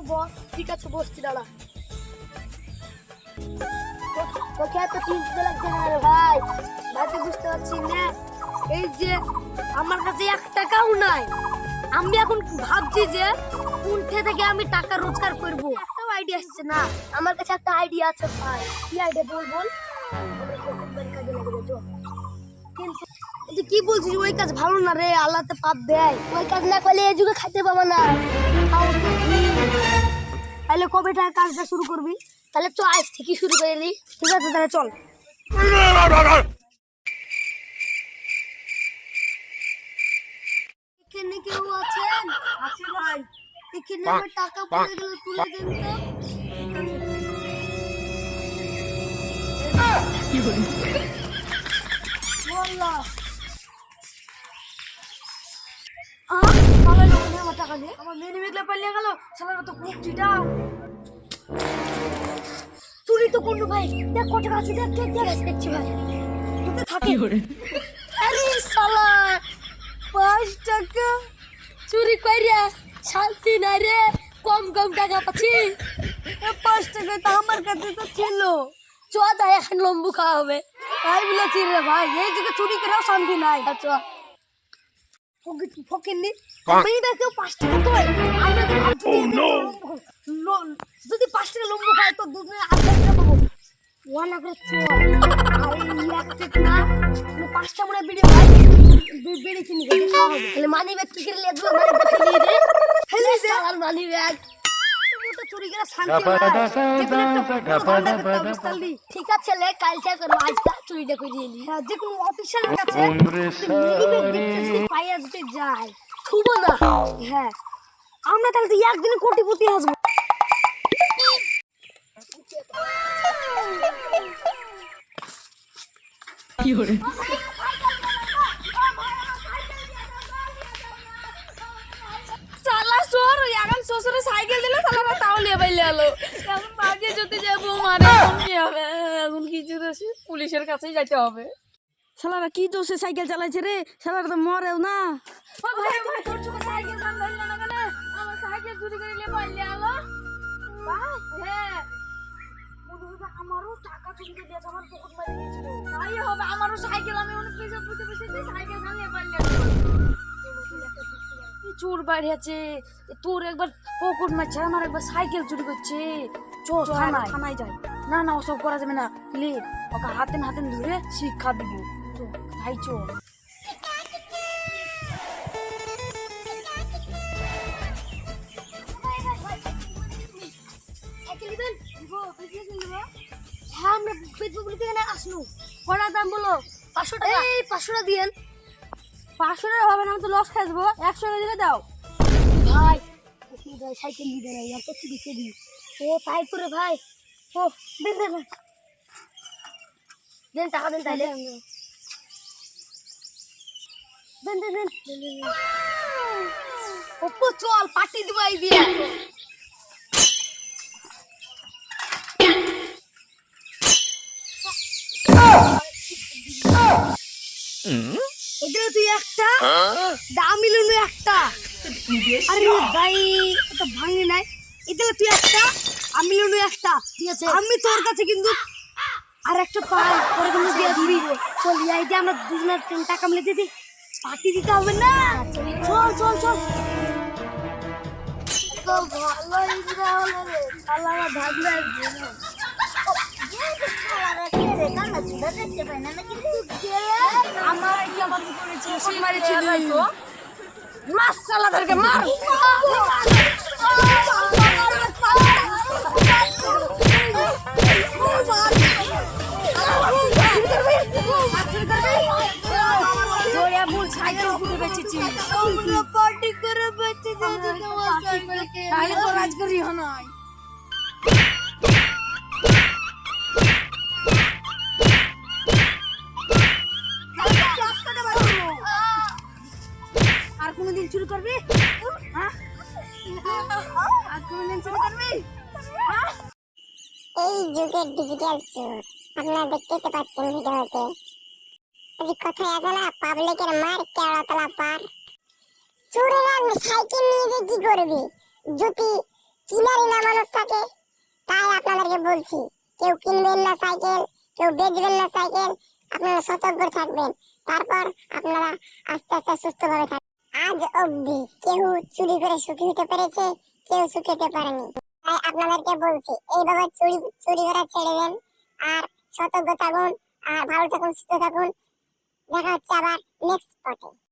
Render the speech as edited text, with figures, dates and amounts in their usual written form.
বস, ঠিক আছে বসছি দাঁড়া। তোকে এত চিনতে লাগছে না রে ভাই, ভাই তো বুঝতে পারছি না। এই যে আমার কাছে 1 টাকাও নাই, আমি এখন ভাবছি যে কোনটা থেকে আমি টাকা রোজগার করব। একটা আইডিয়া আসছে না আমার কাছে, একটা আইডিয়া আছে ভাই। কি আইডিয়া বল বল। কিন্তু তুই কি বলছিস? ওই কাজ ভালো না রে, আল্লাহতে পাপ দেয়। ওই কাজ না করলে এই যুগে খাইতে পাবো না। তাহলে কবে থেকে কাজটা শুরু করবি? তাহলে তো আজ থেকে শুরু করে নি। ঠিক আছে তাহলে চল। এখানে কেউ আছেন? আছে ভাই। এখানে আমার টাকা পড়ে গেলে তুলে দেন তো। কি বলি? বললা আমার লোক আমার টাকা দিয়ে আমার মেয়ে মেঘলা পালিয়ে গেল। শালারা তো খুব চিটা। চুরি তো করলো ভাই। দেখ কত টাকা আছে, দেখ দেখ দেখ দেখছি ভাই। কোথায় থাকে? আরে শালা 5 টাকা চুরি কইরা শান্তি নাই রে। কম কম টাকা পাচ্ছি। 5 টাকা তো আমার কাছে তো ছিল। চোদা এখন লম্বু খাওয়া হবে। তাই বলেছি রে ভাই, এই যুগে চুরি করেও শান্তি নাই। আচ্ছা ফকিন্নি মেয়েদেরকেও 5 টাকা দেয়। আমরা তো ভাবছি যদি 5 টাকা লম্বু খায় তো দুধে 8 টাকা পাবো। ওয়ালা করে চল। আর এই এক না 5টা মনে বিড়ি ভাই, বিড়ি কিনে খেতে খাওয়া হবে। তাহলে মানি ব্যাগ কি করে লিয়ে দেবো? মানি ব্যাগ নিয়ে দে। হেলে সালার মানি ব্যাগ তো চুরি করে শান্তি নাই। যে কোনো একটা ভালো একটা অবস্থা লি। ঠিক আছে লে, কালকে করব, আজকে চুরিটা করে দিলি। হ্যাঁ, যে কোনো অফিসারের কাছে মেরি ব্যাগ দেখতে পাইয়া যেতে যায় থুবো না। হ্যাঁ, আমরা তাহলে তো একদিনে কোটিপতি আসবো। কি করে সালা সর এখন শ্বশুরে সাইকেল দিলে সালারা তাও নিয়ে বাইলে এলো। এখন বাজে যদি যাবো মারে এখন কি হবে? এখন কিছু তো পুলিশের কাছেই যেতে হবে। শালারা কি দোষে সাইকেল চালাইছে রে? শালারা তো মরেও না। ও ভাই ভাই তোর চোখে সাইকেল গান ধরল না কেন? আমার সাইকেল চুরি করে নিয়ে বাইলে এলো। ভাই হ্যাঁ আমারও টাকা চুরি করে দিয়েছে, আমার পকেট মারি দিয়েছিল। তাই হবে, আমারও সাইকেল আমি অনেক পয়সা পুঁতে বসে সাইকেল গান নিয়ে বাইলে এলো। চোর বাইরে আছে, তোর একবার পকেট মারছে, আমার একবার সাইকেল চুরি করছে। চল থানায় যাই। না না ওসব করা যাবে না, লে ওকে হাতে হাতে ধরে শিক্ষা দিব। তাই চল। হ্যাঁ আমরা ফেসবুক থেকে আসলো। কড়া দাম বলো? 500 টাকা। এই 500 টাকা দিয়েন। 500 টাকা হবে না, আমি তো লস খাই যাবো। 100 টাকা দিলে দাও ভাই। ভাই সাইকেল দিবে না, এত কি দিতে দি। ও তাই করে ভাই। ও দেন দেন দেন টাকা দেন তাইলে। দেন দেন দেন। ওপো চল পার্টি দিব এই দিয়ে। এদের তুই একটা দামি লুনু একটা। আরে ভাই এটা ভাঙে নাই। এদের তুই একটা আমি লুনু একটা। ঠিক আছে আমি তোর কাছে কিন্তু আর একটা পাই পরে কিন্তু দিয়ে দিবি। চল এই যে আমরা দুজনের 3 টাকা মিলে দিদি পার্টি দিতে হবে না? চল চল চল। তো ভালো ইন্দ্রা হলো রে শালারা ভাগলে জীবন। আমার কি আমার করেছে সে মারিছে তো মাস শালাদেরকে মার। সাইকেল ঘুরে বেঁচেছিস আমরা পার্টি করে বেঁচে যাচ্ছি তোমার সাইকেলকে। তাহলে তো রাজকরি হনাই। আর কোনদিন চুরি করবি? হ্যাঁ আর কোনদিন চুরি করবি? এই যুগের ডিজিটাল চোর আপনারা দেখতে তো পাচ্ছেন ভিডিওতে। আজ কথায় আছে না, পাবলিকের মার কেওড়াতলা পার। চোরেরা সাইকেল নিয়ে যে কি করবে? যদি কিনারই না মানুষ থাকে। তাই আপনাদেরকে বলছি, কেউ কিনবেন না সাইকেল, কেউ বেচবেন না সাইকেল। আপনারা সতর্ক থাকবেন, তারপর আপনারা আস্তে আস্তে সুস্থভাবে থাকবেন। আজ অবধি কেউ চুরি করে সুখী হতে পেরেছে, কেউ সুখী হতে পারেনি। তাই আপনাদেরকে বলছি, এইভাবে চুরি চুরি করা ছেড়ে দেন, আর সতর্ক থাকুন, আর ভালো থাকুন, সুস্থ থাকুন। দেখা হচ্ছে আবার নেক্সট পটে।